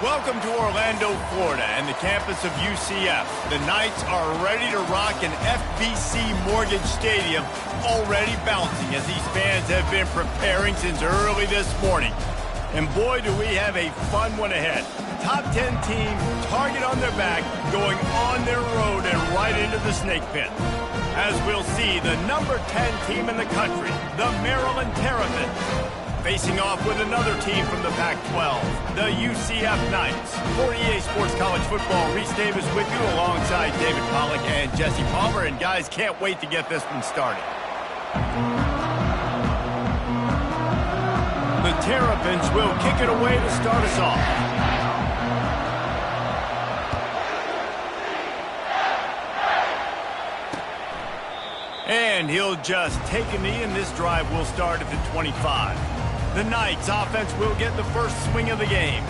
Welcome to Orlando, Florida, and the campus of UCF. The Knights are ready to rock an FBC Mortgage Stadium, already bouncing as these fans have been preparing since early this morning. And boy, do we have a fun one ahead. Top 10 team, target on their back, going on their road and right into the snake pit. As we'll see, the number 10 team in the country, the Maryland Terrapins, facing off with another team from the Pac-12, the UCF Knights. For EA Sports College Football, Reese Davis with you alongside David Pollack and Jesse Palmer. And guys, can't wait to get this one started. The Terrapins will kick it away to start us off. And he'll just take a knee, and this drive will start at the 25. The Knights offense will get the first swing of the game.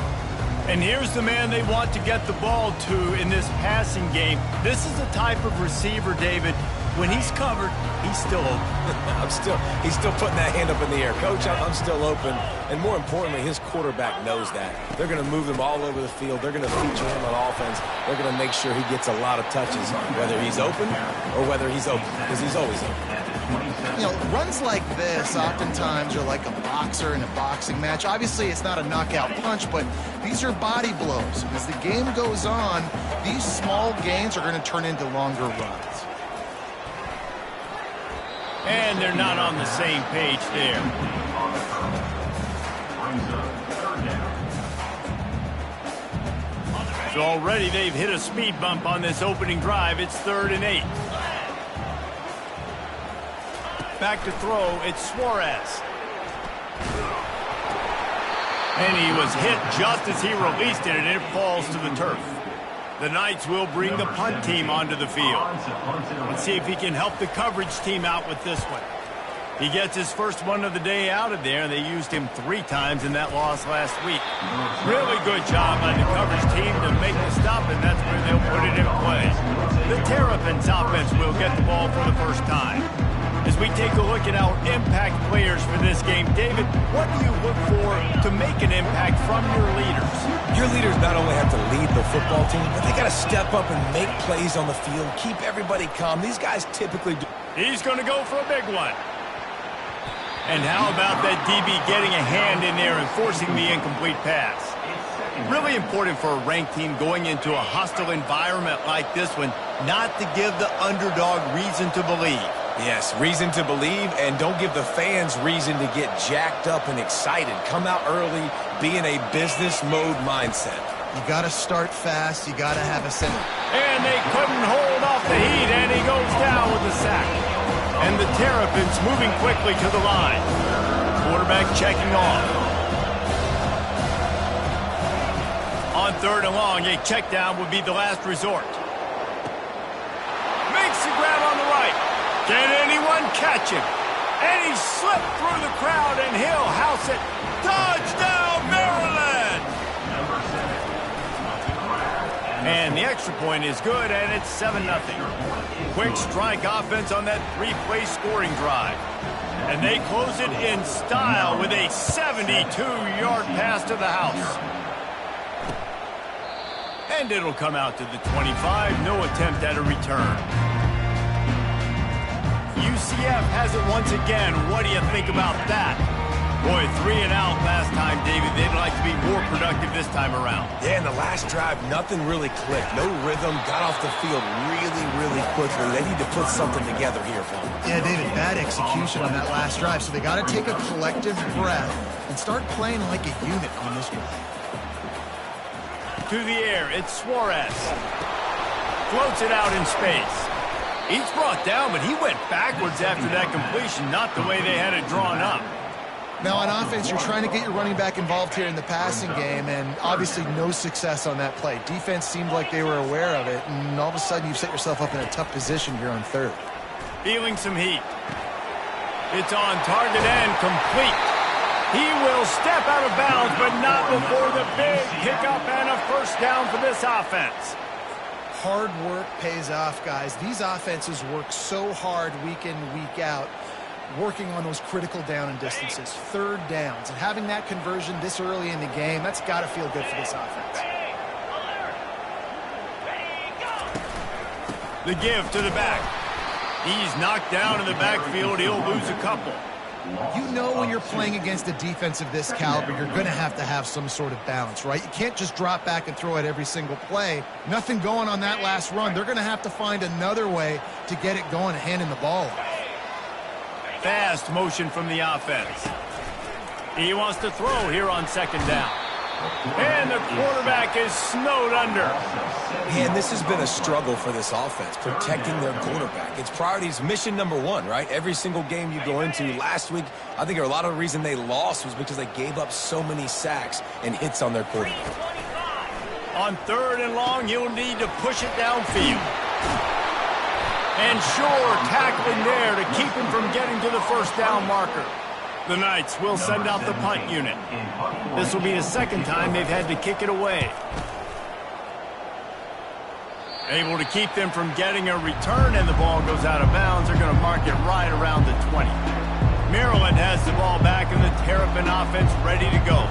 And here's the man they want to get the ball to in this passing game. This is the type of receiver, David, when he's covered, he's still open. He's still putting that hand up in the air. Coach, I'm still open. And more importantly, his quarterback knows that. They're going to move him all over the field. They're going to feature him on offense. They're going to make sure he gets a lot of touches, whether he's open or whether he's open, because he's always open. You know, runs like this oftentimes are like a boxer in a boxing match. Obviously, it's not a knockout punch, but these are body blows. As the game goes on, these small gains are going to turn into longer runs. And they're not on the same page there. So already they've hit a speed bump on this opening drive. It's 3rd and 8. Back to throw, it's Suarez. And he was hit just as he released it, and it falls to the turf. The Knights will bring the punt team onto the field. Let's see if he can help the coverage team out with this one. He gets his first one of the day out of there. They used him 3 times in that loss last week. Really good job by the coverage team to make the stop, and that's where they'll put it in play. The Terrapins offense will get the ball for the first time. As we take a look at our impact players for this game, David, what do you look for to make an impact from your leaders? Your leaders not only have to lead the football team, but they got to step up and make plays on the field, keep everybody calm. These guys typically do. He's going to go for a big one. And how about that DB getting a hand in there and forcing the incomplete pass? Really important for a ranked team going into a hostile environment like this one, not to give the underdog reason to believe. Yes, reason to believe, and don't give the fans reason to get jacked up and excited. Come out early, be in a business mode mindset. You got to start fast. You got to have a center. And they couldn't hold off the heat, and he goes down with a sack. And the Terrapins moving quickly to the line. Quarterback checking off. On 3rd and long, a check down would be the last resort. Makes the grab on the right. Can anyone catch him? And he slipped through the crowd, and he'll house it. Touchdown, Maryland! And the extra point is good, and it's 7-0. Quick strike offense on that 3-play scoring drive. And they close it in style with a 72-yard pass to the house. And it'll come out to the 25. No attempt at a return. UCF has it once again. What do you think about that? Boy, 3 and out last time, David. They'd like to be more productive this time around. Yeah, in the last drive, nothing really clicked. No rhythm, got off the field really quickly. They need to put something together here for them. Yeah, David, bad execution on that last drive. So they got to take a collective breath and start playing like a unit on this one. To the air, it's Suarez. Floats it out in space. He's brought down, but he went backwards after that completion, not the way they had it drawn up. Now, on offense, you're trying to get your running back involved here in the passing game, and obviously no success on that play. Defense seemed like they were aware of it, and all of a sudden you've set yourself up in a tough position here on 3rd. Feeling some heat. It's on target and complete. He will step out of bounds, but not before the big pickup and a first down for this offense. Hard work pays off, guys. These offenses work so hard week in, week out. working on those critical down and distances, third downs, and having that conversion this early in the game, that's got to feel good for this offense. The give to the back. He's knocked down in the backfield. He'll lose a couple. You know when you're playing against a defense of this caliber, you're going to have some sort of balance, right? You can't just drop back and throw it every single play. Nothing going on that last run. They're going to have to find another way to get it going and handing the ball off. Fast motion from the offense. He wants to throw here on second down. And the quarterback is snowed under. Man, this has been a struggle for this offense, protecting their quarterback. It's priorities, mission number one, right? Every single game you go into. Last week, I think a lot of the reason they lost was because they gave up so many sacks and hits on their quarterback. On third and long, he'll need to push it downfield. And sure, tackling there to keep him from getting to the first down marker. The Knights will send out the punt unit. This will be the second time they've had to kick it away. Able to keep them from getting a return, and the ball goes out of bounds. They're going to mark it right around the 20. Maryland has the ball back, and the Terrapin offense ready to go.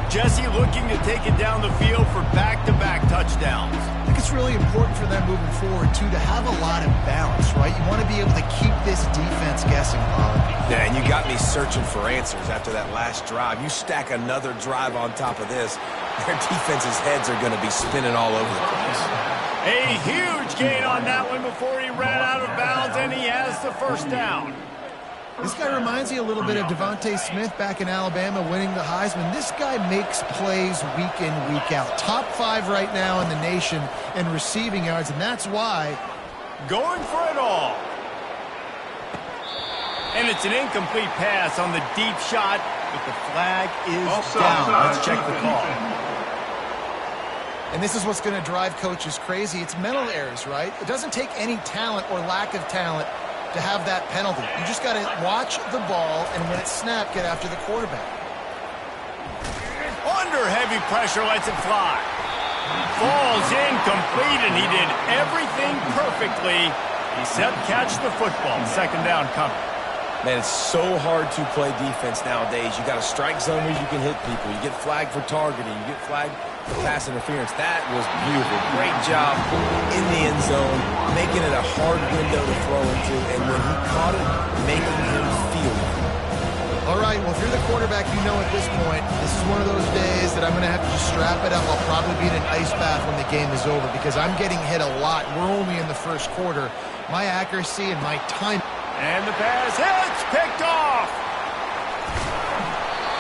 Jesse looking to take it down the field for back-to-back touchdowns. I think it's really important for them moving forward, too, to have a lot of balance, right? You want to be able to keep this defense guessing, Bob. Yeah, and you got me searching for answers after that last drive. You stack another drive on top of this, their defense's heads are going to be spinning all over the place. A huge gain on that one before he ran out of bounds, and he has the first down. This guy reminds you a little bit of Devontae Smith back in Alabama winning the Heisman. This guy makes plays week in, week out. Top 5 right now in the nation in receiving yards, and that's why. Going for it all. And it's an incomplete pass on the deep shot, but the flag is down. Let's check the call. And this is what's going to drive coaches crazy. It's mental errors, right? It doesn't take any talent or lack of talent to have that penalty. You just got to watch the ball, and when it's snapped, get after the quarterback. Under heavy pressure, lets it fly. Falls incomplete, and he did everything perfectly except catch the football. Second down coming. Man, it's so hard to play defense nowadays. You got a strike zone where you can hit people. You get flagged for targeting. You get flagged for pass interference. That was beautiful. Great job in the end zone, making it a hard window to throw into, and when he caught it, making him feel it. All right, well, if you're the quarterback, you know at this point, this is one of those days that I'm going to have to just strap it up. I'll probably be in an ice bath when the game is over because I'm getting hit a lot. We're only in the first quarter. My accuracy and my time. And the pass hits, picked off.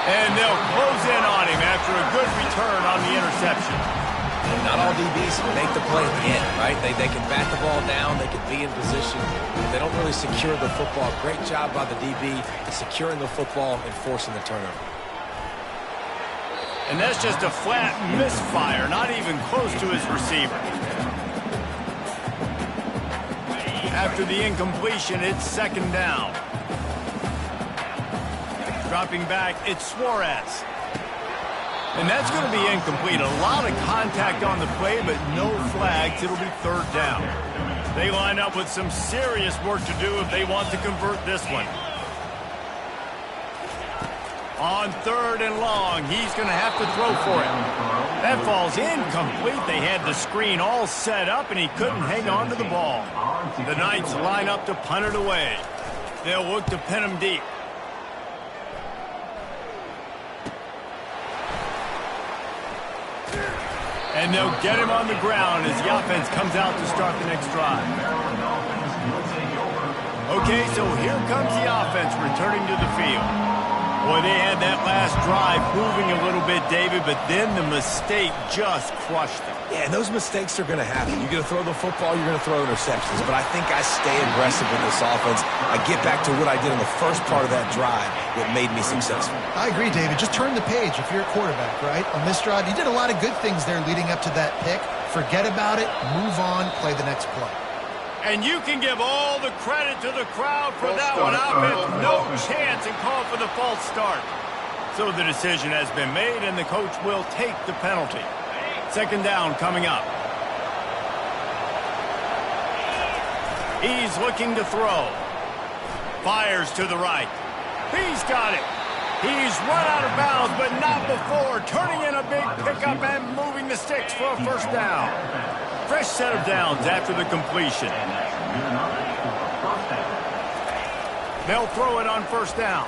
And they'll close in on him after a good return on the interception. And not all DBs can make the play at the end, right? They can bat the ball down, they can be in position. They don't really secure the football. Great job by the DB securing the football and forcing the turnover. And that's just a flat misfire, not even close to his receiver. After the incompletion, it's second down. Dropping back, it's Suarez. And that's going to be incomplete. A lot of contact on the play, but no flags. It'll be third down. They line up with some serious work to do if they want to convert this one. On third and long, he's going to have to throw for it. That falls incomplete. They had the screen all set up, and he couldn't hang on to the ball. The Knights line up to punt it away. They'll look to pin him deep. And they'll get him on the ground as the offense comes out to start the next drive. Okay, so here comes the offense returning to the field. Boy, they had that last drive moving a little bit, David, but then the mistake just crushed them. Yeah, and those mistakes are going to happen. You're going to throw the football, you're going to throw interceptions. But I think I stay aggressive with this offense. I get back to what I did in the first part of that drive that made me successful. I agree, David. Just turn the page if you're a quarterback, right? On this drive, you did a lot of good things there leading up to that pick. Forget about it, move on, play the next play. And you can give all the credit to the crowd for that one. Offense, no chance, and call for the false start. So the decision has been made, and the coach will take the penalty. Second down coming up. He's looking to throw. Fires to the right. He's got it. He's run out of bounds, but not before. Turning in a big pickup and moving the sticks for a first down. Fresh set of downs after the completion. They'll throw it on first down.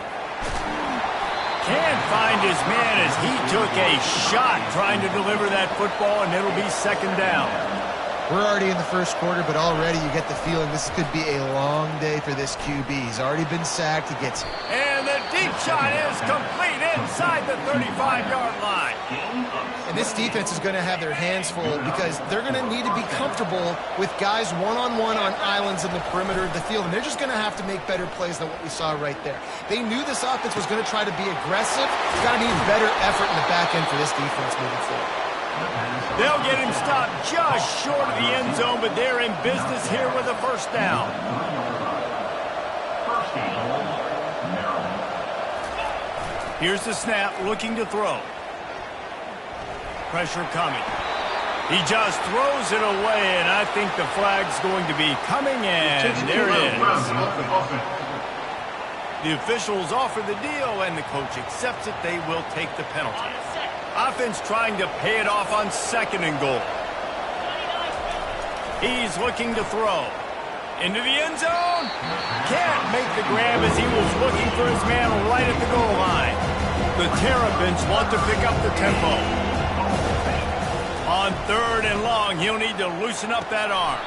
Can't find his man as he took a shot trying to deliver that football, and it'll be second down. We're already in the first quarter, but already you get the feeling this could be a long day for this QB. He's already been sacked. He gets... And the deep shot is complete inside the 35-yard line. And this defense is going to have their hands full because they're going to need to be comfortable with guys one-on-one on islands in the perimeter of the field, and they're just going to have to make better plays than what we saw right there. They knew this offense was going to try to be aggressive. It's got to need better effort in the back end for this defense moving forward. They'll get him stopped just short of the end zone, but they're in business here with a first down. Here's the snap, looking to throw. Pressure coming. He just throws it away, and I think the flag's going to be coming, and there it is. The officials offer the deal, and the coach accepts it. They will take the penalty. Offense trying to pay it off on second and goal. He's looking to throw. Into the end zone. Can't make the grab as he was looking for his man right at the goal line. The Terrapins want to pick up the tempo. On third and long, he'll need to loosen up that arm.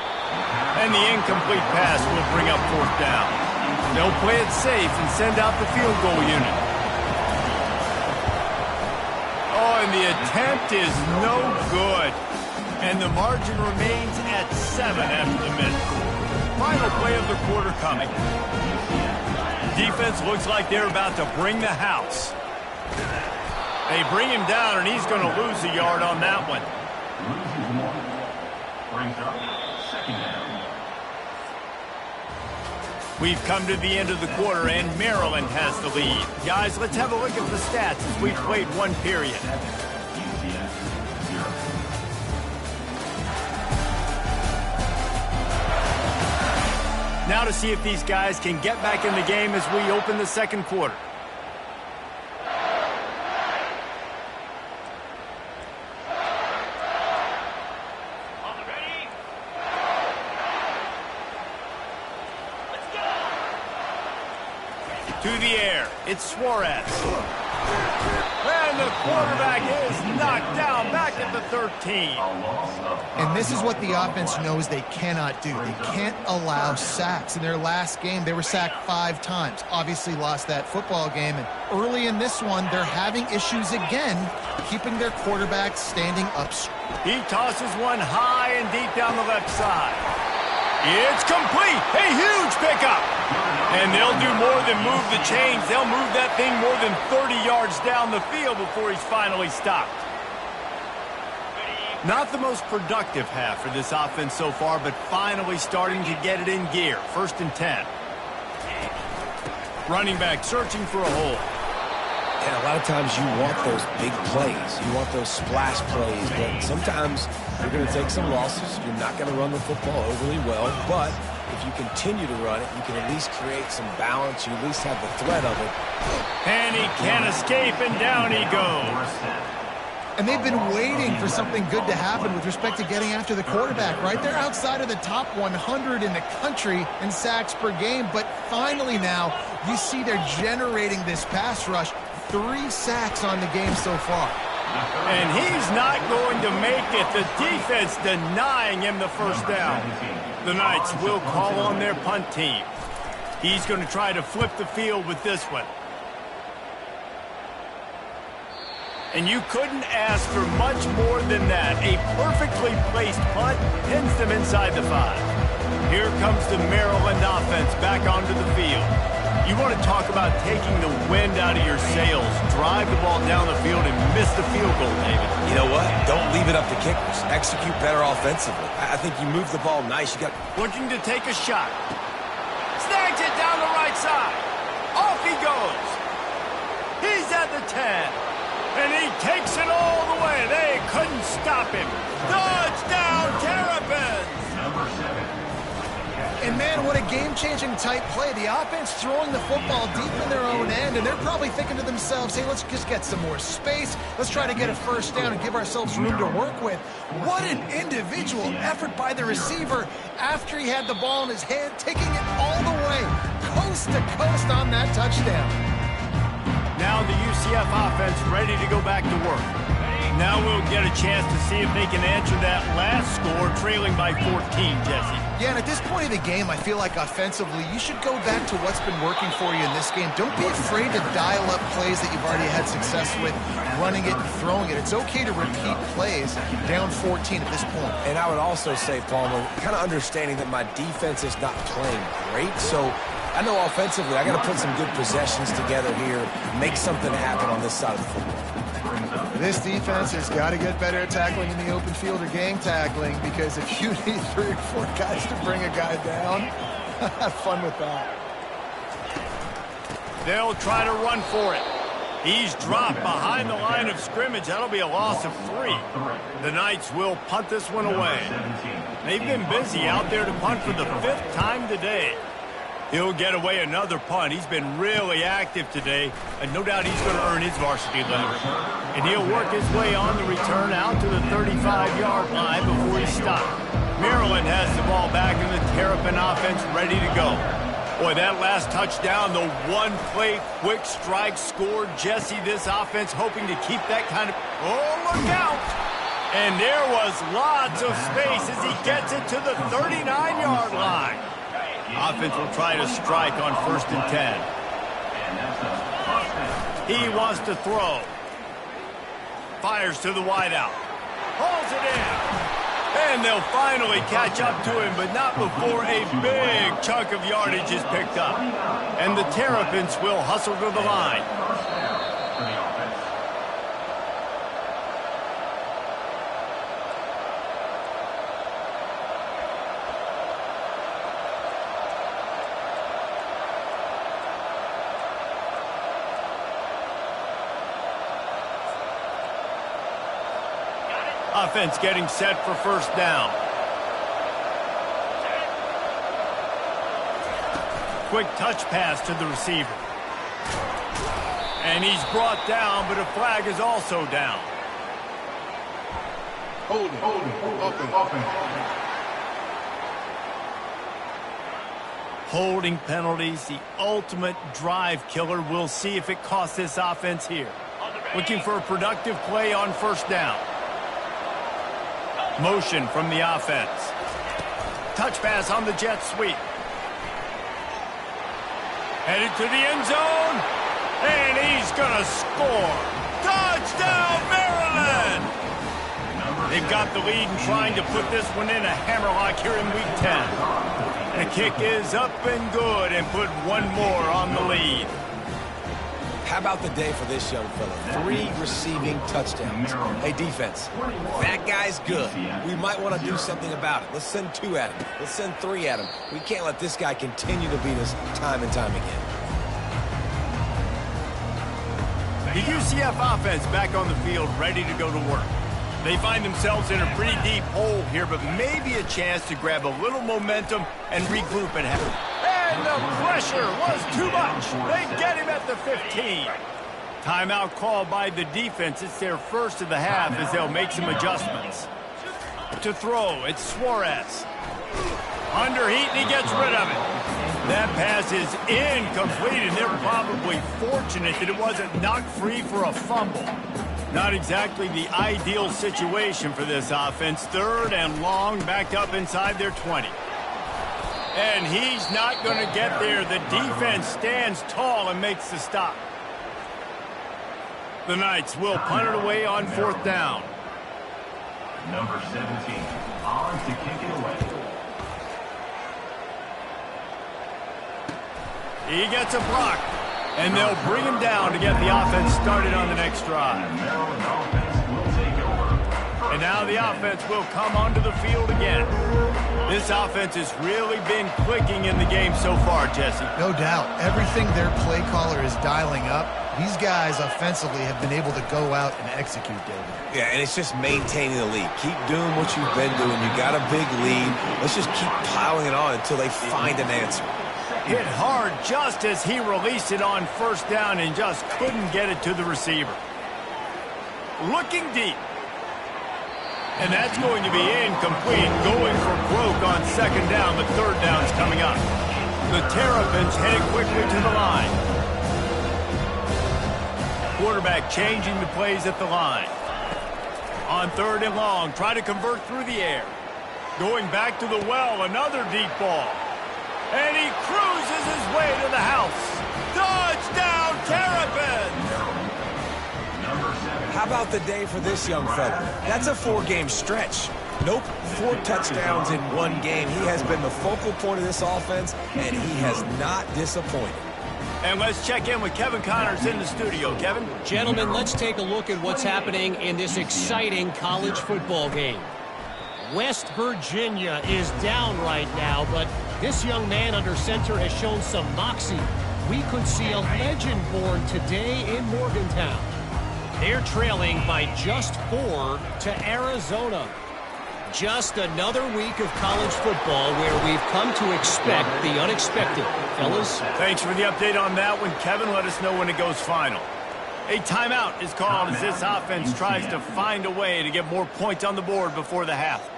And the incomplete pass will bring up fourth down. They'll play it safe and send out the field goal unit. Oh, and the attempt is no good. And the margin remains at 7 after the minute. Final play of the quarter coming. Defense looks like they're about to bring the house. They bring him down, and he's going to lose a yard on that one. We've come to the end of the quarter, and Maryland has the lead. Guys, let's have a look at the stats as we've played one period. Now to see if these guys can get back in the game as we open the second quarter. To the air, it's Suarez. And the quarterback is knocked down back at the 13. And this is what the offense knows they cannot do. They can't allow sacks. In their last game, they were sacked 5 times. Obviously lost that football game. And early in this one, they're having issues again, keeping their quarterback standing up. He tosses one high and deep down the left side. It's complete. A huge pickup. And they'll do more than move the chains. They'll move that thing more than 30 yards down the field before he's finally stopped. Not the most productive half for this offense so far, but finally starting to get it in gear. 1st and 10. Running back searching for a hole. Yeah, a lot of times you want those big plays. You want those splash plays, but sometimes you're going to take some losses. You're not going to run the football overly well, but if you continue to run it, you can at least create some balance. You at least have the threat of it. And he can't escape, and down he goes. And they've been waiting for something good to happen with respect to getting after the quarterback, right? They're outside of the top 100 in the country in sacks per game, but finally now you see they're generating this pass rush. 3 sacks on the game so far. And he's not going to make it. The defense denying him the first down. The Knights will call on their punt team. He's going to try to flip the field with this one. And you couldn't ask for much more than that. A perfectly placed punt pins them inside the 5. Here comes the Maryland offense back onto the field. You want to talk about taking the wind out of your sails. Drive the ball down the field and miss the field goal, David. You know what? Don't leave it up to kickers. Execute better offensively. I think you move the ball nice. You got looking to take a shot. Snags it down the right side. Off he goes. He's at the 10. And he takes it all the way. They couldn't stop him. Touchdown, Terrapins! And man, what a game-changing type play. The offense throwing the football deep in their own end, and they're probably thinking to themselves, hey, let's just get some more space. Let's try to get a first down and give ourselves room to work with. What an individual effort by the receiver after he had the ball in his hand, taking it all the way, coast to coast on that touchdown. Now the UCF offense ready to go back to work. Now we'll get a chance to see if they can answer that last score, trailing by 14, Jesse. Yeah, and at this point of the game, I feel like offensively, you should go back to what's been working for you in this game. Don't be afraid to dial up plays that you've already had success with, running it and throwing it. It's okay to repeat plays down 14 at this point. And I would also say, Palmer, kind of understanding that my defense is not playing great, so I know offensively I got to put some good possessions together here, make something happen on this side of the football. This defense has got to get better at tackling in the open field or gang tackling, because if you need 3 or 4 guys to bring a guy down, have fun with that. They'll try to run for it. He's dropped behind the line of scrimmage. That'll be a loss of 3. The Knights will punt this one away. They've been busy out there to punt for the 5th time today. He'll get away another punt. He's been really active today, and no doubt he's going to earn his varsity letter. And he'll work his way on the return out to the 35-yard line before he stopped. Maryland has the ball back, and the Terrapin offense ready to go. Boy, that last touchdown, the one-play quick strike scored. Jesse, this offense hoping to keep that kind of... Oh, look out! And there was lots of space as he gets it to the 39-yard line. Offense will try to strike on 1st and 10. He wants to throw. Fires to the wideout. Hauls it in. And they'll finally catch up to him, but not before a big chunk of yardage is picked up. And the Terrapins will hustle to the line. Offense getting set for 1st down. Quick touch pass to the receiver. And he's brought down, but a flag is also down. Holding. Holding penalties, the ultimate drive killer. We'll see if it costs this offense here. Looking for a productive play on 1st down. Motion from the offense. Touch pass on the jet sweep. Headed to the end zone. And he's going to score. Touchdown, Maryland! They've got the lead and trying to put this one in a hammerlock here in Week 10. The kick is up and good, and put one more on the lead. How about the day for this young fella? 3 receiving touchdowns. Hey, defense, that guy's good. We might want to do something about it. Let's send 2 at him. Let's send 3 at him. We can't let this guy continue to beat us time and time again. The UCF offense back on the field, ready to go to work. They find themselves in a pretty deep hole here, but maybe a chance to grab a little momentum and regroup at half. And the pressure was too much. They get him at the 15. Timeout called by the defense. It's their first of the half as they'll make some adjustments. To throw, it's Suarez. Under heat, and he gets rid of it. That pass is incomplete, and they're probably fortunate that it wasn't knocked free for a fumble. Not exactly the ideal situation for this offense. 3rd and long, backed up inside their 20. And he's not going to get there. The defense stands tall and makes the stop. The Knights will punt it away on 4th down. Number 17, on to kick it away. He gets a block, and they'll bring him down to get the offense started on the next drive. And now the offense will come onto the field again. This offense has really been clicking in the game so far, Jesse. No doubt. Everything their play caller is dialing up These guys offensively have been able to go out and execute, David. Yeah, and it's just maintaining the lead. Keep doing what you've been doing. You got a big lead. Let's just keep piling it on until they find an answer. Hit hard just as he released it on first down and just couldn't get it to the receiver. Looking deep. And that's going to be incomplete. Going for broke on second down, but third down's coming up. The Terrapins headed quickly to the line. Quarterback changing the plays at the line. On third and long, try to convert through the air. Going back to the well, another deep ball. And he cruises his way to the house. Touchdown, Terrapins! How about the day for this young fella? That's a 4-game stretch. Nope, 4 touchdowns in 1 game. He has been the focal point of this offense, and he has not disappointed. And let's check in with Kevin Connors in the studio. Kevin? Gentlemen, let's take a look at what's happening in this exciting college football game. West Virginia is down right now, but this young man under center has shown some moxie. We could see a legend born today in Morgantown. They're trailing by just 4 to Arizona. Just another week of college football where we've come to expect the unexpected. Fellas? Thanks for the update on that one, Kevin. Let us know when it goes final. A timeout is called as this offense tries to find a way to get more points on the board before the half.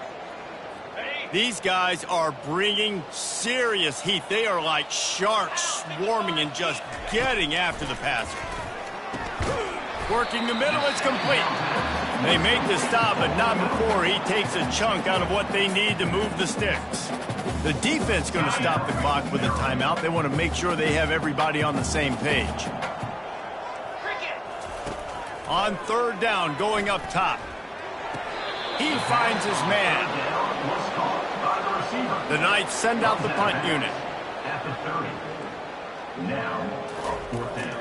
These guys are bringing serious heat. They are like sharks swarming and just getting after the passer. Working the middle, it's complete. They make the stop, but not before he takes a chunk out of what they need to move the sticks. The defense going to stop the clock with a timeout. They want to make sure they have everybody on the same page. On third down, going up top. He finds his man. The Knights send out the punt unit. At the 30. Now, fourth down.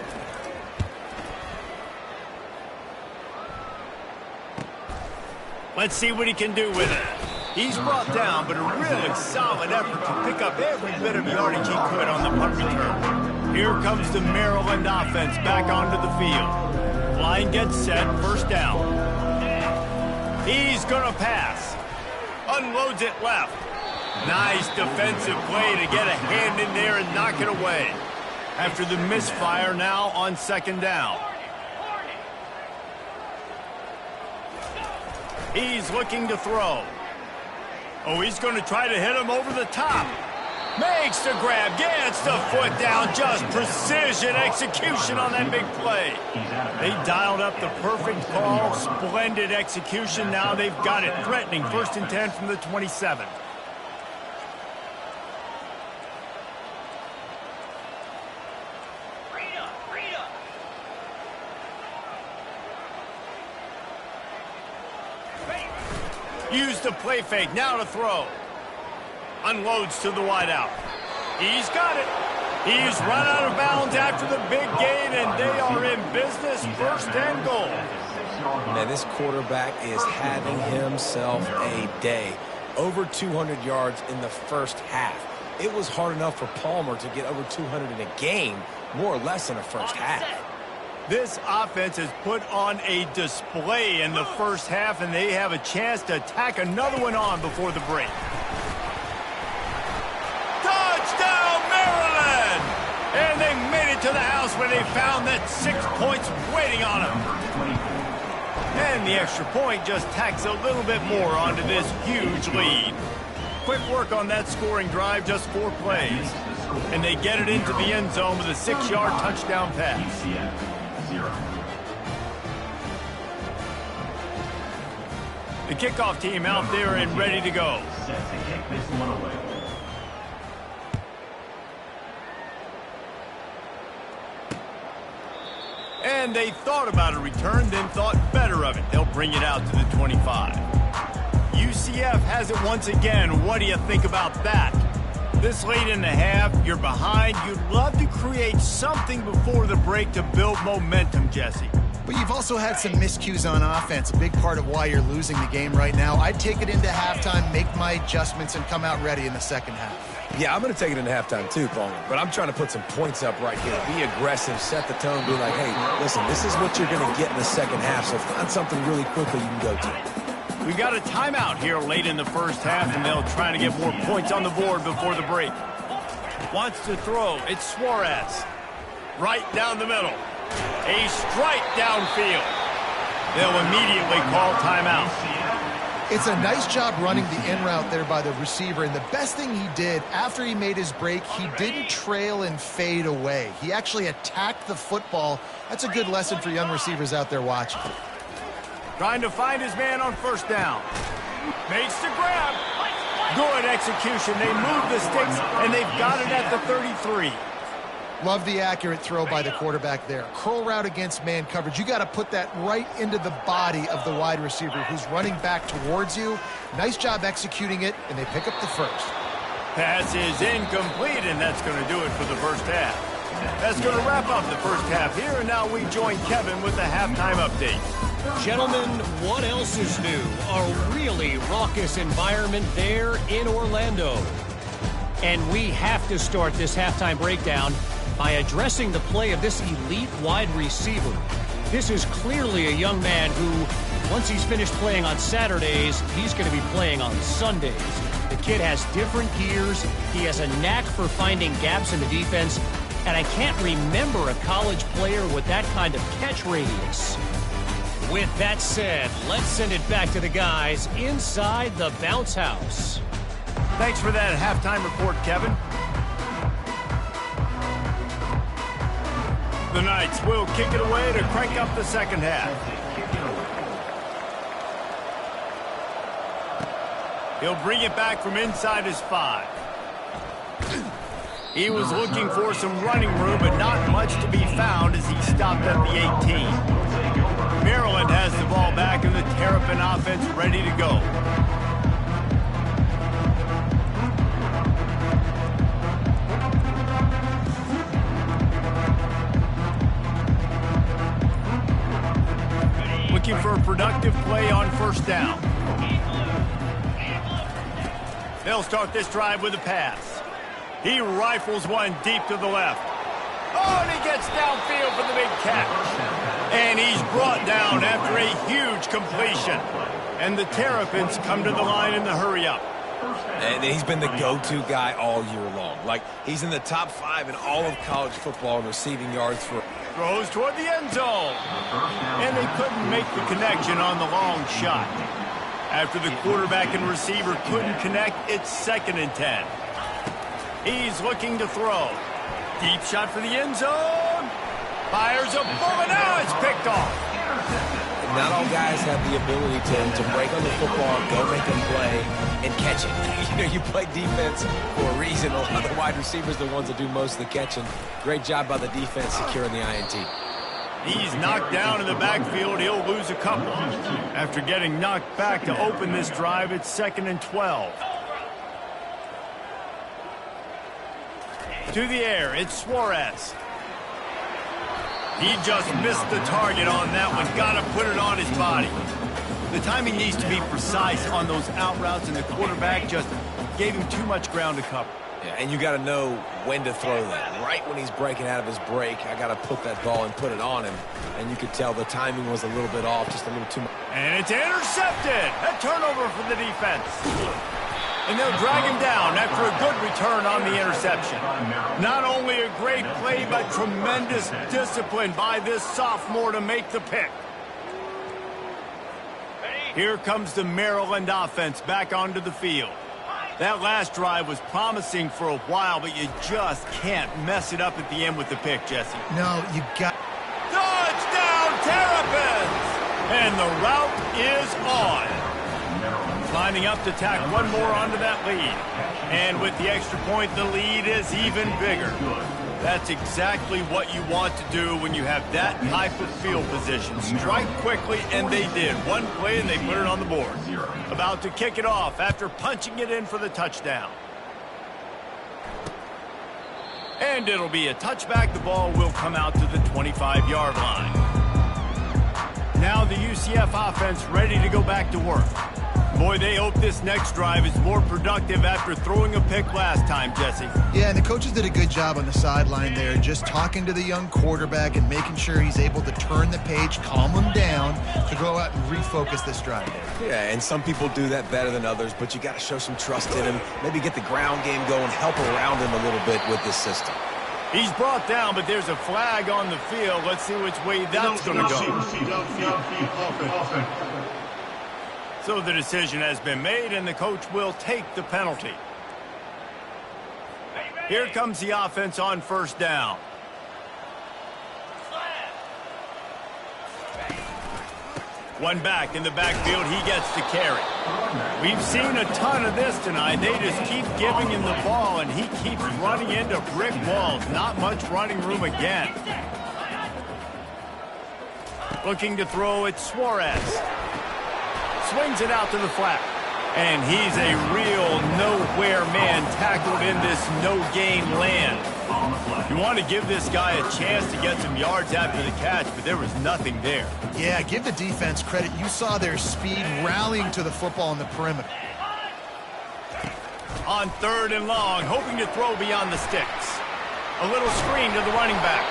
Let's see what he can do with it. He's brought down, but a really solid effort to pick up every bit of yardage he could on the punt return. Here comes the Maryland offense back onto the field. Line gets set, first down. He's going to pass. Unloads it left. Nice defensive play to get a hand in there and knock it away. After the misfire, now on second down. He's looking to throw. Oh, he's going to try to hit him over the top. Makes the grab, gets the foot down. Just precision execution on that big play. They dialed up the perfect call. Splendid execution. Now they've got it. Threatening 1st and 10 from the 27. Use the play fake, now to throw. Unloads to the wideout. He's got it. He's run out of bounds after the big gain, and they are in business, 1st and goal. Man, this quarterback is having himself a day. Over 200 yards in the first half. It was hard enough for Palmer to get over 200 in a game, more or less in the first half. This offense has put on a display in the first half, and they have a chance to tack another one on before the break. Touchdown, Maryland! And they made it to the house where they found that 6 points waiting on them. And the extra point just tacks a little bit more onto this huge lead. Quick work on that scoring drive, just 4 plays. And they get it into the end zone with a 6-yard touchdown pass. UCF 0. The kickoff team out there and ready to go. Set to kick this one away. And they thought about a return, then thought better of it. They'll bring it out to the 25. UCF has it once again. What do you think about that? This late in the half, you're behind. You'd love to create something before the break to build momentum, Jesse. But you've also had some miscues on offense, a big part of why you're losing the game right now. I'd take it into halftime, make my adjustments, and come out ready in the second half. Yeah, I'm going to take it into halftime too, Paul. But I'm trying to put some points up right here. Be aggressive, set the tone, be like, hey, listen, this is what you're going to get in the second half, so find something really quickly you can go to. We got a timeout here late in the first half, and they'll try to get more points on the board before the break. Wants to throw. It's Suarez. Right down the middle. A strike downfield. They'll immediately call timeout. It's a nice job running the in route there by the receiver, and the best thing he did after he made his break, he didn't trail and fade away. He actually attacked the football. That's a good lesson for young receivers out there watching. Trying to find his man on first down. Makes the grab. Good execution. They move the sticks, and they've got it at the 33. Love the accurate throw by the quarterback there. Curl route against man coverage. You got to put that right into the body of the wide receiver who's running back towards you. Nice job executing it, and they pick up the first. Pass is incomplete, and that's going to do it for the first half. That's going to wrap up the first half here, and now we join Kevin with the halftime update. Gentlemen, what else is new? A really raucous environment there in Orlando. And we have to start this halftime breakdown by addressing the play of this elite wide receiver. This is clearly a young man who, once he's finished playing on Saturdays, he's going to be playing on Sundays. The kid has different gears. He has a knack for finding gaps in the defense. And I can't remember a college player with that kind of catch radius. With that said, let's send it back to the guys inside the bounce house. Thanks for that halftime report, Kevin. The Knights will kick it away to crank up the second half. He'll bring it back from inside his 5. He was looking for some running room, but not much to be found as he stopped at the 18. Maryland has the ball back, and the Terrapin offense ready to go. Looking for a productive play on first down. They'll start this drive with a pass. He rifles one deep to the left. Oh, and he gets downfield for the big catch. And he's brought down after a huge completion. And the Terrapins come to the line in the hurry-up. And he's been the go-to guy all year long. Like, he's in the top 5 in all of college football in receiving yards for... Throws toward the end zone. And they couldn't make the connection on the long shot. After the quarterback and receiver couldn't connect, it's 2nd and 10. He's looking to throw. Deep shot for the end zone. Fires a bullet. Now it's picked off. Not all guys have the ability to break on the football, go make a play, and catch it. You know, you play defense for a reason. A lot of the wide receivers are the ones that do most of the catching. Great job by the defense securing the INT. He's knocked down in the backfield. He'll lose a couple. After getting knocked back to open this drive, it's 2nd and 12. To the air, it's Suarez. He just missed the target on that one. Got to put it on his body. The timing needs to be precise on those out routes, and the quarterback just gave him too much ground to cover. Yeah, and you got to know when to throw that. Right when he's breaking out of his break, I got to put that ball and put it on him. And you could tell the timing was a little bit off, just a little too much. And it's intercepted. A turnover for the defense. And they'll drag him down after a good return on the interception. Not only a great play, but tremendous discipline by this sophomore to make the pick. Here comes the Maryland offense back onto the field. That last drive was promising for a while, but you just can't mess it up at the end with the pick, Jesse. No, you got... Touchdown, Terrapins! And the route is on. Lining up to tack one more onto that lead. And with the extra point, the lead is even bigger. That's exactly what you want to do when you have that type of field position. Strike quickly, and they did. One play, and they put it on the board. About to kick it off after punching it in for the touchdown. And it'll be a touchback. The ball will come out to the 25-yard line. Now the UCF offense ready to go back to work. Boy, they hope this next drive is more productive after throwing a pick last time, Jesse. Yeah, and the coaches did a good job on the sideline there, just talking to the young quarterback and making sure he's able to turn the page, calm him down, to go out and refocus this drive. Yeah, and some people do that better than others, but you got to show some trust in him, maybe get the ground game going, help around him a little bit with this system. He's brought down, but there's a flag on the field. Let's see which way that's going to go. So the decision has been made, and the coach will take the penalty. Here comes the offense on first down. One back in the backfield, he gets the carry. We've seen a ton of this tonight. They just keep giving him the ball, and he keeps running into brick walls. Not much running room again. Looking to throw, it's Suarez. Swings it out to the flat. And he's a real nowhere man tackled in this no-gain land. You want to give this guy a chance to get some yards after the catch, but there was nothing there. Yeah, give the defense credit. You saw their speed rallying to the football on the perimeter. On third and long, hoping to throw beyond the sticks. A little screen to the running back.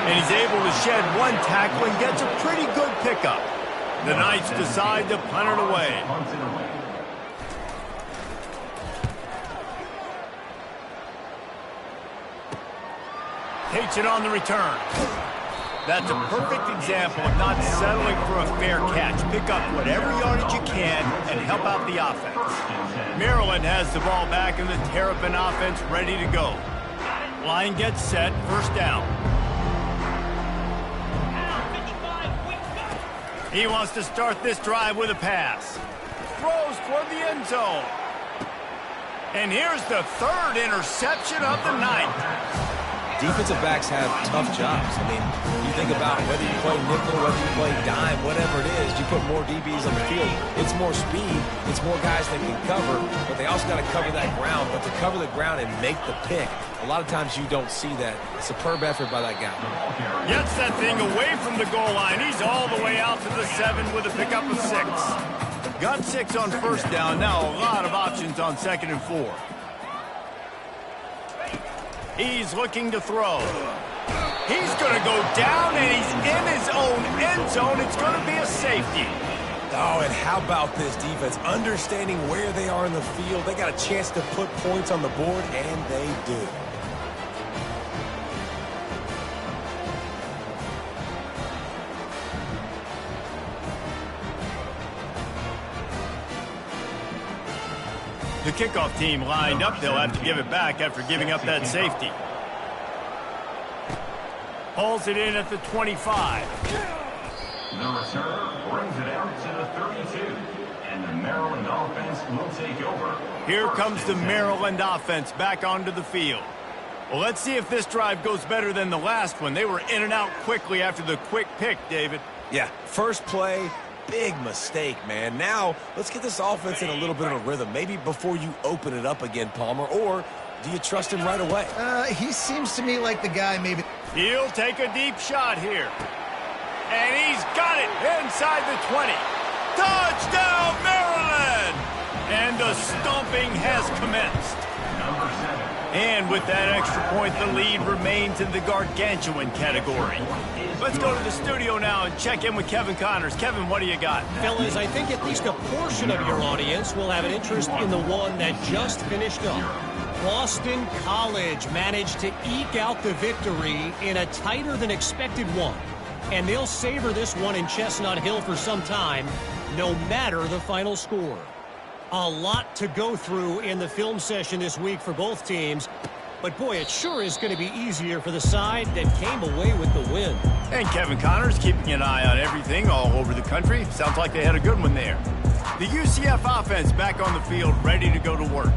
And he's able to shed one tackle and gets a pretty good pickup. The Knights decide to punt it away. Takes it on the return. That's a perfect example of not settling for a fair catch. Pick up whatever yardage you can and help out the offense. Maryland has the ball back and the Terrapin offense ready to go. Line gets set, first down. He wants to start this drive with a pass. Throws toward the end zone. And here's the third interception of the night. Defensive backs have tough jobs. I mean, you think about whether you play nickel, whether you play dime, whatever it is, you put more DBs on the field. It's more speed. It's more guys that can cover, but they also got to cover that ground. But to cover the ground and make the pick, a lot of times you don't see that. Superb effort by that guy. Gets that thing away from the goal line. He's all the way out to the 7 with a pickup of 6. Got 6 on first down. Now a lot of options on 2nd and 4. He's looking to throw. He's going to go down, and he's in his own end zone. It's going to be a safety. Oh, and how about this defense? Understanding where they are in the field. They got a chance to put points on the board, and they do. The kickoff team lined up. They'll have to give it back after giving up that safety. Pulls it in at the 25. The return brings it out to the 32. And the Maryland offense will take over. Here comes the Maryland offense back onto the field. Well, let's see if this drive goes better than the last one. They were in and out quickly after the quick pick, David. Yeah, first play. Big mistake, man. Now, let's get this offense in a little bit of a rhythm. Maybe before you open it up again, Palmer, or do you trust him right away? He seems to me like the guy maybe... He'll take a deep shot here. And he's got it inside the 20. Touchdown, Maryland! And the stomping has commenced. Number 7. And with that extra point, the lead remains in the gargantuan category. Let's go to the studio now and check in with Kevin Connors. Kevin, what do you got? Fellas, I think at least a portion of your audience will have an interest in the one that just finished up. Boston College managed to eke out the victory in a tighter than expected one. And they'll savor this one in Chestnut Hill for some time, no matter the final score. A lot to go through in the film session this week for both teams. But, boy, it sure is going to be easier for the side that came away with the win. And Kevin Connors keeping an eye on everything all over the country. Sounds like they had a good one there. The UCF offense back on the field, ready to go to work.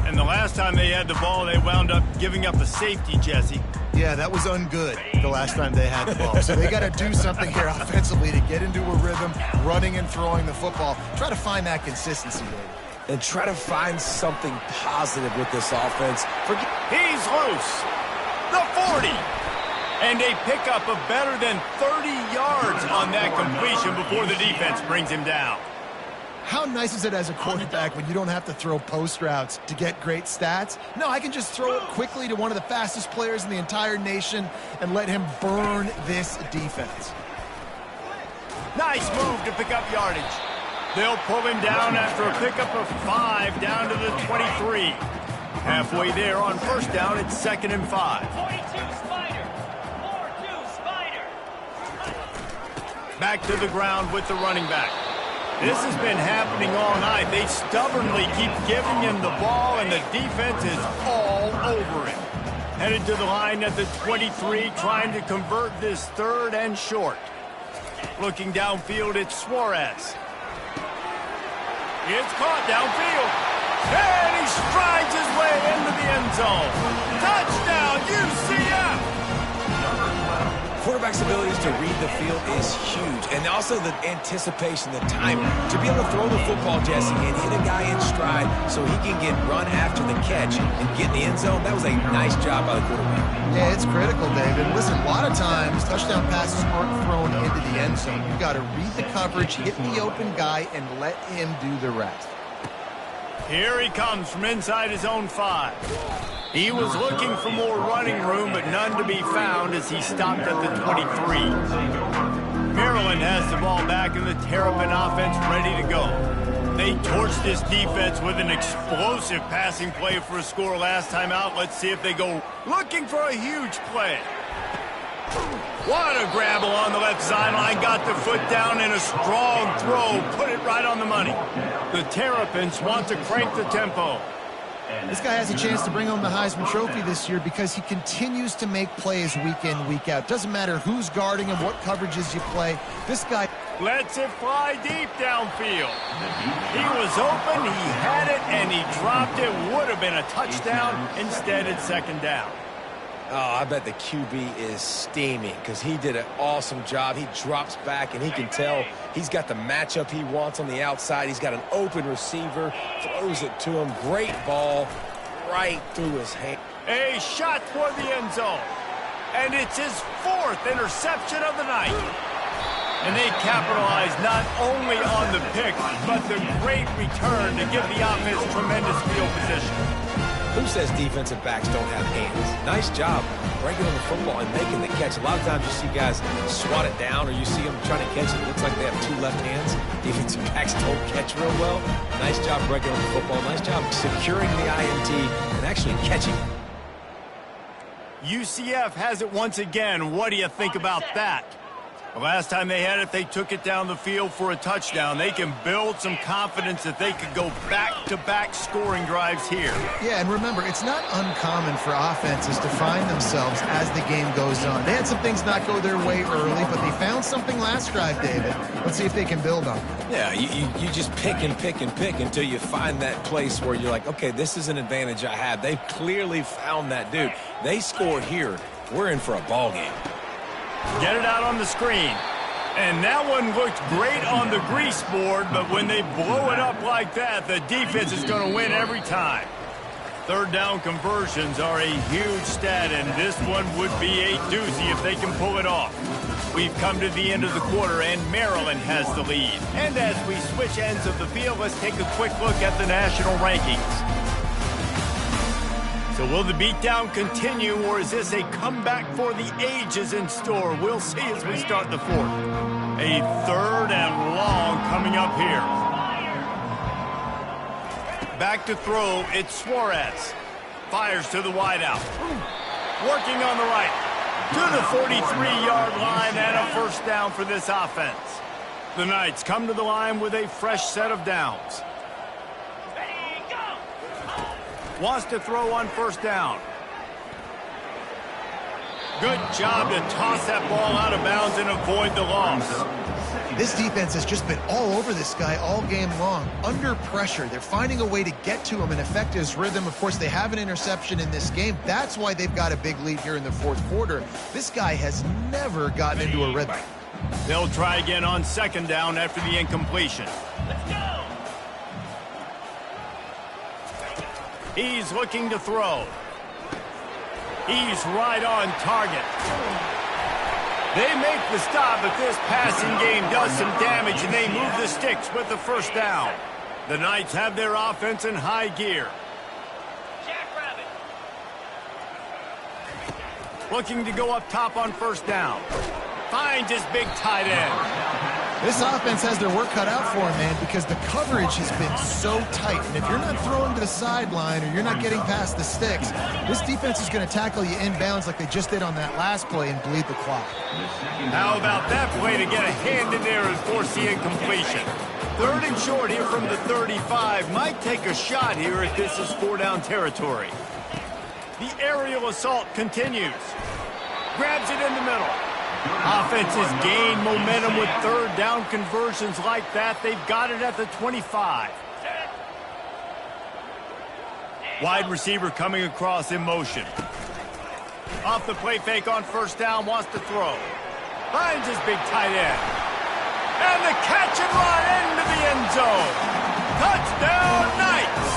And the last time they had the ball, they wound up giving up a safety, Jesse. Yeah, that was ungood the last time they had the ball. So they got to do something here offensively to get into a rhythm, running and throwing the football. Try to find that consistency, David. And try to find something positive with this offense. He's loose. The 40. And a pickup of better than 30 yards on that completion before the defense brings him down. How nice is it as a quarterback when you don't have to throw post routes to get great stats? No, I can just throw it quickly to one of the fastest players in the entire nation and let him burn this defense. Nice move to pick up yardage. They'll pull him down after a pickup of 5 down to the 23. Halfway there on first down, it's 2nd and 5. 42 Spider. 4-2 Spider. Back to the ground with the running back. This has been happening all night. They stubbornly keep giving him the ball, and the defense is all over him. Headed to the line at the 23, trying to convert this 3rd and short. Looking downfield, it's Suarez. It's caught downfield. And he strides his way into the end zone. Touchdown, UCF! Quarterback's abilities to read the field is huge. And also the anticipation, the timing. To be able to throw the football, Jesse, and hit a guy in stride so he can get run after the catch and get in the end zone, that was a nice job by the quarterback. Yeah, it's critical, David. Listen, a lot of times touchdown passes aren't thrown into the end zone. You've got to read the coverage, hit the open guy, and let him do the rest. Here he comes from inside his own 5. He was looking for more running room, but none to be found as he stopped at the 23. Maryland has the ball back and the Terrapin offense ready to go. They torched this defense with an explosive passing play for a score last time out. Let's see if they go looking for a huge play. What a grab along the left sideline. Got the foot down in a strong throw. Put it right on the money. The Terrapins want to crank the tempo. This guy has a chance to bring home the Heisman Trophy this year because he continues to make plays week in, week out. Doesn't matter who's guarding him, what coverages you play. This guy lets it fly deep downfield. He was open, he had it, and he dropped it. Would have been a touchdown. Instead, it's 2nd down. Oh, I bet the QB is steaming because he did an awesome job. He drops back, and he can tell he's got the matchup he wants on the outside. He's got an open receiver, throws it to him. Great ball right through his hand. A shot for the end zone. And it's his 4th interception of the night. And they capitalize not only on the pick, but the great return to give the offense tremendous field position. Who says defensive backs don't have hands? Nice job breaking on the football and making the catch. A lot of times you see guys swat it down or you see them trying to catch it. It looks like they have 2 left hands. Defensive backs don't catch real well. Nice job breaking on the football. Nice job securing the INT and actually catching it. UCF has it once again. What do you think about that? The last time they had it, they took it down the field for a touchdown. They can build some confidence that they could go back-to-back scoring drives here. Yeah, and remember, it's not uncommon for offenses to find themselves as the game goes on. They had some things not go their way early, but they found something last drive, David. Let's see if they can build on it. Yeah, you just pick and pick and pick until you find that place where you're like, okay, this is an advantage I have. They've clearly found that dude. They score here. We're in for a ball game. Get it out on the screen. And that one looked great on the grease board, but when they blow it up like that, the defense is going to win every time. 3rd down conversions are a huge stat, and this one would be a doozy if they can pull it off. We've come to the end of the quarter, and Maryland has the lead. And as we switch ends of the field, let's take a quick look at the national rankings. So will the beatdown continue, or is this a comeback for the ages in store? We'll see as we start the 4th. A 3rd and long coming up here. Back to throw, it's Suarez. Fires to the wideout. Working on the right. To the 43-yard line and a 1st down for this offense. The Knights come to the line with a fresh set of downs. Wants to throw on 1st down. Good job to toss that ball out of bounds and avoid the loss. This defense has just been all over this guy all game long. Under pressure, they're finding a way to get to him and affect his rhythm. Of course, they have an interception in this game. That's why they've got a big lead here in the 4th quarter. This guy has never gotten into a rhythm. They'll try again on 2nd down after the incompletion. Let's go. He's looking to throw. He's right on target. They make the stop, but this passing game does some damage, and they move the sticks with the first down. The Knights have their offense in high gear. Jackrabbit. Looking to go up top on first down. Finds his big tight end. This offense has their work cut out for them, man, because the coverage has been so tight. And if you're not throwing to the sideline or you're not getting past the sticks, this defense is going to tackle you inbounds like they just did on that last play and bleed the clock. How about that play to get a hand in there and force the incompletion? Third and short here from the 35. Might take a shot here if this is four-down territory. The aerial assault continues. Grabs it in the middle. Offenses gain momentum with third down conversions like that. They've got it at the 25. Wide receiver coming across in motion. Off the play fake on first down, wants to throw. Finds his big tight end. And the catch and run into the end zone. Touchdown, Knights!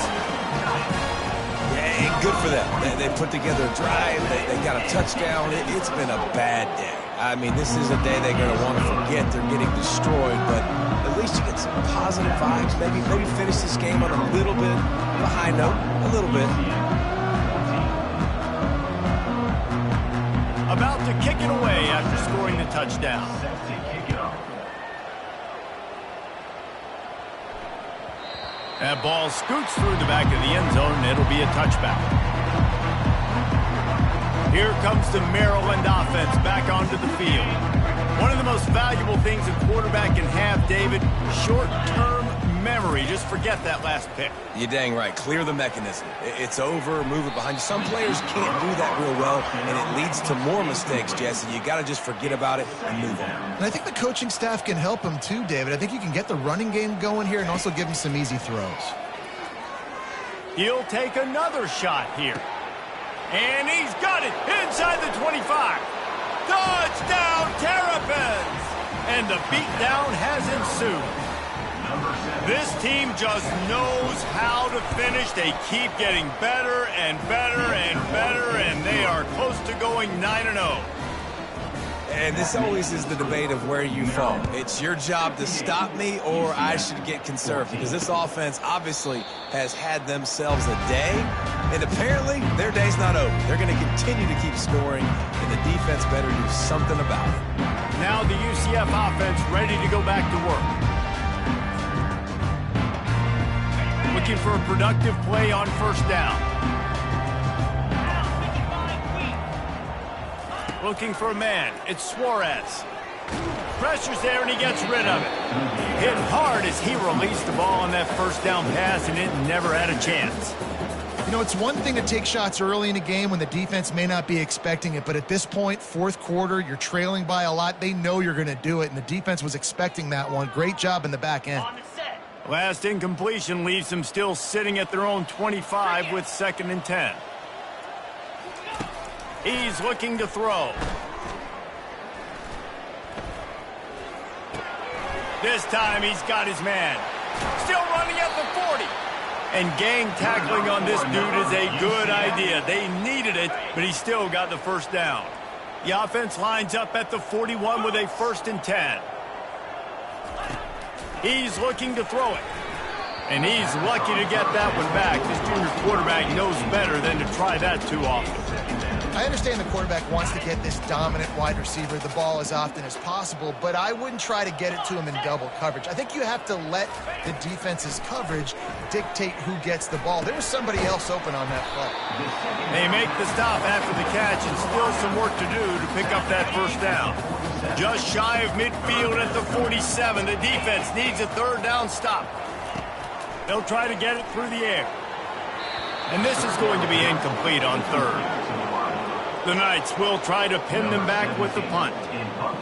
Yeah, good for them. They put together a drive. They got a touchdown. It's been a bad day. I mean, this is a day they're going to want to forget. They're getting destroyed, but at least you get some positive vibes. Maybe finish this game on a little bit of a high note. A little bit. About to kick it away after scoring the touchdown. That ball scoots through the back of the end zone, and it'll be a touchback. Here comes the Maryland offense back onto the field. One of the most valuable things a quarterback can have, David, short-term memory. Just forget that last pick. You're dang right. Clear the mechanism. It's over, move it behind you. Some players can't do that real well, and it leads to more mistakes, Jesse. You got to just forget about it and move on. And I think the coaching staff can help him too, David. I think you can get the running game going here and also give him some easy throws. He'll take another shot here. And he's got it inside the 25. Touchdown, Terrapins! And the beatdown has ensued. This team just knows how to finish. They keep getting better and better and better, and they are close to going 9-0. And this always is the debate of where you fall. It's your job to stop me, or I should get conserved, because this offense obviously has had themselves a day, and apparently their day's not over. They're going to continue to keep scoring, and the defense better do something about it. Now the UCF offense ready to go back to work. Looking for a productive play on first down. Looking for a man. It's Suarez. Pressure's there, and he gets rid of it. Hit hard as he released the ball on that first down pass, and it never had a chance. You know, it's one thing to take shots early in a game when the defense may not be expecting it, but at this point, fourth quarter, you're trailing by a lot. They know you're going to do it, and the defense was expecting that one. Great job in the back end. Last incompletion leaves them still sitting at their own 25 with 2nd and 10. He's looking to throw. This time he's got his man. Still running at the 40. And gang tackling on this dude is a good idea. They needed it, but he still got the first down. The offense lines up at the 41 with a 1st and 10. He's looking to throw it. And he's lucky to get that one back. This junior quarterback knows better than to try that too often. I understand the quarterback wants to get this dominant wide receiver the ball as often as possible, but I wouldn't try to get it to him in double coverage. I think you have to let the defense's coverage dictate who gets the ball. There was somebody else open on that play. They make the stop after the catch, and still some work to do to pick up that first down. Just shy of midfield at the 47. The defense needs a 3rd down stop. They'll try to get it through the air. And this is going to be incomplete on 3rd. The Knights will try to pin them back with the punt.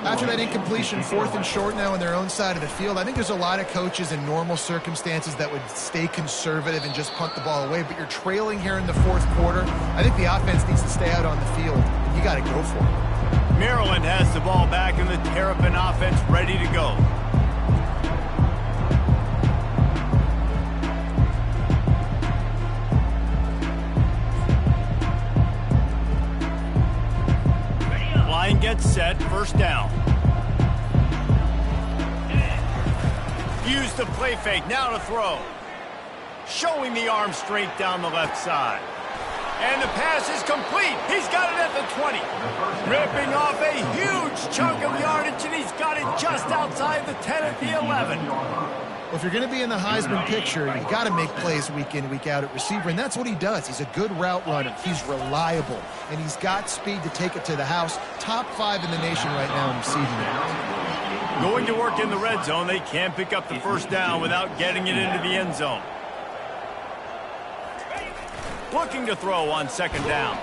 After that incompletion, 4th and short now on their own side of the field, I think there's a lot of coaches in normal circumstances that would stay conservative and just punt the ball away, but you're trailing here in the 4th quarter. I think the offense needs to stay out on the field. You got to go for it. Maryland has the ball back, and the Terrapin offense ready to go. Line gets set, first down. Use the play fake, now to throw. Showing the arm strength down the left side. And the pass is complete. He's got it at the 20. Ripping off a huge chunk of yardage, and he's got it just outside the 10 at the 11. Well, if you're going to be in the Heisman picture, you got to make plays week in, week out at receiver, and that's what he does. He's a good route runner. He's reliable, and he's got speed to take it to the house. Top 5 in the nation right now in receiving it. Going to work in the red zone. They can't pick up the first down without getting it into the end zone. Looking to throw on second down.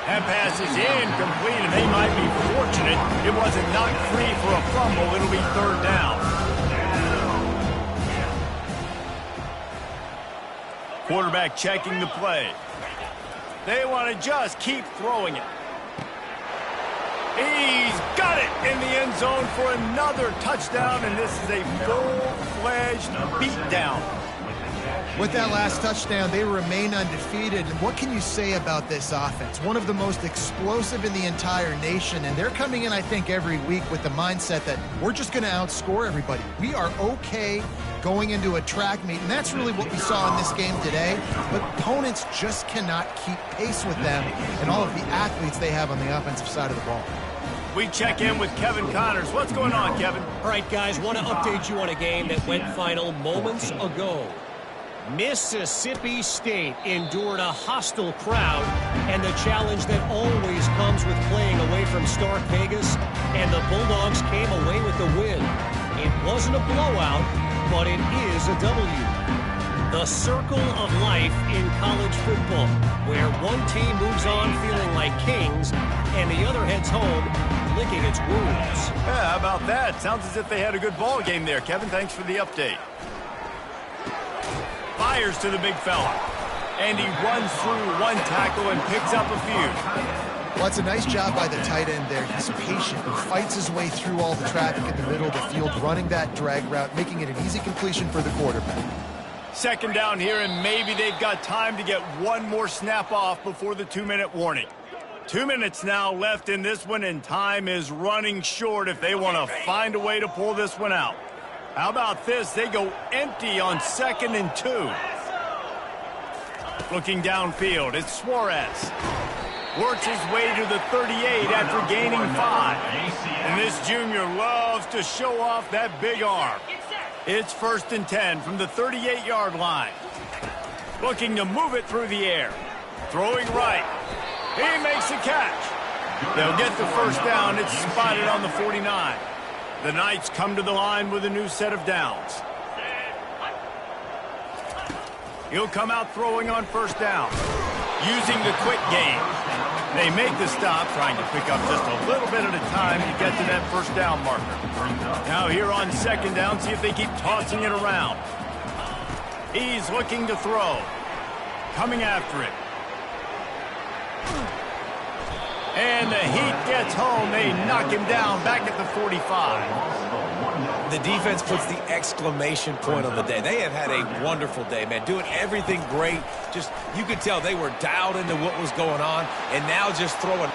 That pass is incomplete, and they might be fortunate it wasn't knocked free for a fumble. It'll be third down. Quarterback checking the play. They want to just keep throwing it. He's got it in the end zone for another touchdown, and this is a full-fledged beatdown. With that last touchdown, they remain undefeated. And what can you say about this offense? One of the most explosive in the entire nation, and they're coming in, I think, every week with the mindset that we're just going to outscore everybody. We are okay going into a track meet, and that's really what we saw in this game today. But opponents just cannot keep pace with them and all of the athletes they have on the offensive side of the ball. We check in with Kevin Connors. What's going on, Kevin? All right, guys, want to update you on a game that went final moments ago. Mississippi State endured a hostile crowd and the challenge that always comes with playing away from Stark Vegas, and the Bulldogs came away with the win. It wasn't a blowout, but it is a W. The circle of life in college football, where one team moves on feeling like kings and the other heads home licking its wounds. Yeah, how about that? Sounds as if they had a good ball game there. Kevin, thanks for the update. Fires to the big fella. And he runs through one tackle and picks up a few. Well, it's a nice job by the tight end there. He's patient. He fights his way through all the traffic in the middle of the field, running that drag route, making it an easy completion for the quarterback. Second down here, and maybe they've got time to get one more snap off before the 2-minute warning. 2 minutes now left in this one, and time is running short if they want to find a way to pull this one out. How about this? They go empty on 2nd and 2. Looking downfield, it's Suarez. Works his way to the 38 after gaining 5. And this junior loves to show off that big arm. It's 1st and 10 from the 38-yard line. Looking to move it through the air. Throwing right. He makes the catch. They'll get the first down. It's spotted on the 49. The Knights come to the line with a new set of downs. He'll come out throwing on first down, using the quick game. They make the stop, trying to pick up just a little bit at a time to get to that first down marker. Now here on second down, see if they keep tossing it around. He's looking to throw. Coming after it. And the heat gets home. They knock him down back at the 45. The defense puts the exclamation point on the day. They have had a wonderful day, man. Doing everything great. Just, you could tell they were dialed into what was going on, and now just throwing.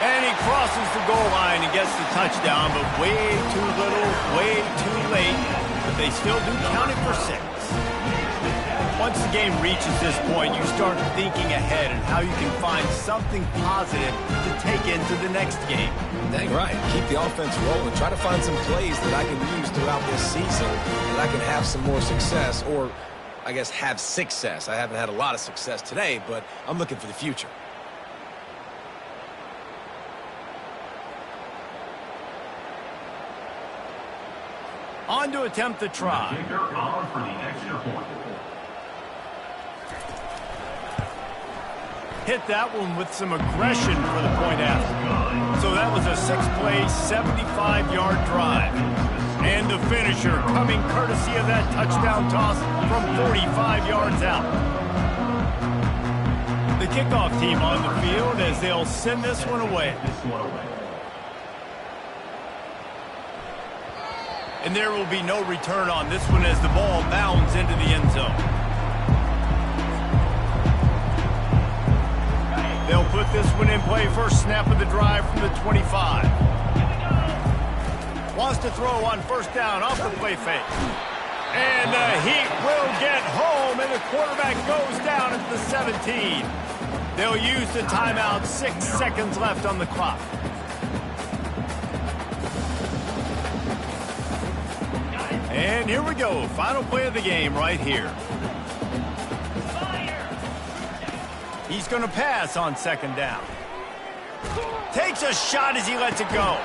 And he crosses the goal line and gets the touchdown, but way too little, way too late. But they still do count it for 6. Once the game reaches this point, you start thinking ahead and how you can find something positive to take into the next game. Dang right. Keep the offense rolling. Try to find some plays that I can use throughout this season that I can have some more success, or I guess have success. I haven't had a lot of success today, but I'm looking for the future. On to attempt the try. Kicker on for the extra point. Hit that one with some aggression for the point after. So that was a 6-play, 75-yard drive. And the finisher coming courtesy of that touchdown toss from 45 yards out. The kickoff team on the field as they'll send this one away. And there will be no return on this one as the ball bounds into the end zone. They'll put this one in play, first snap of the drive from the 25. Wants to throw on first down off the play fake. And the Heat will get home, and the quarterback goes down at the 17. They'll use the timeout, 6 seconds left on the clock. And here we go, final play of the game right here. He's going to pass on second down. Takes a shot as he lets it go.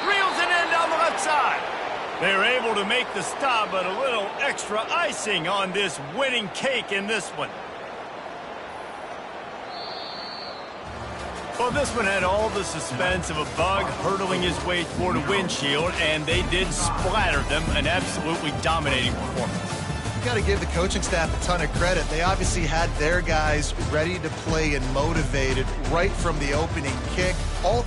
Reels it in down the left side. They're able to make the stop, but a little extra icing on this winning cake in this one. Well, this one had all the suspense of a bug hurtling his way toward a windshield, and they did splatter them. An absolutely dominating performance. You got to give the coaching staff a ton of credit. They obviously had their guys ready to play and motivated right from the opening kick. All